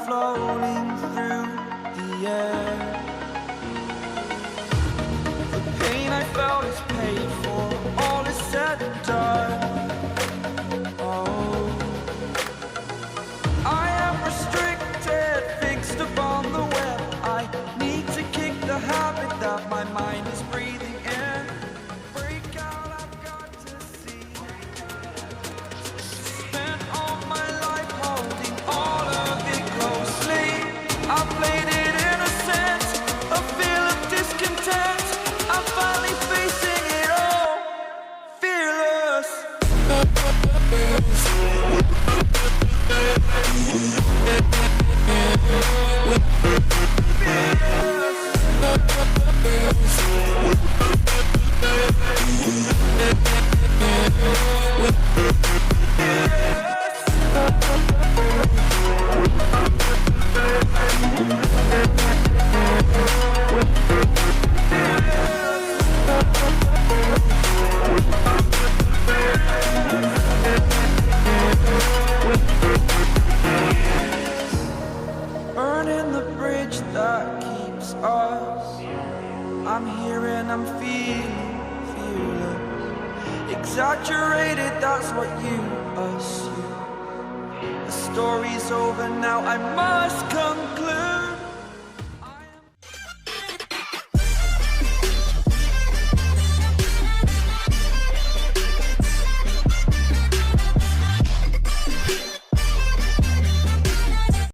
floating through the air. The pain I felt is paid for, all is said and done. Oh, I am restricted, fixed upon the web. I need to kick the habit that my mind is breathing in. Break out, I've got to see. Spent all my life holding all of it closely. I played it innocent, a feel of discontent. I'm finally facing it all, fearless. Burning the bridge that keeps us. I'm here and I'm feeling fearless. Exaggerated, that's what you assume. The story's over now, I must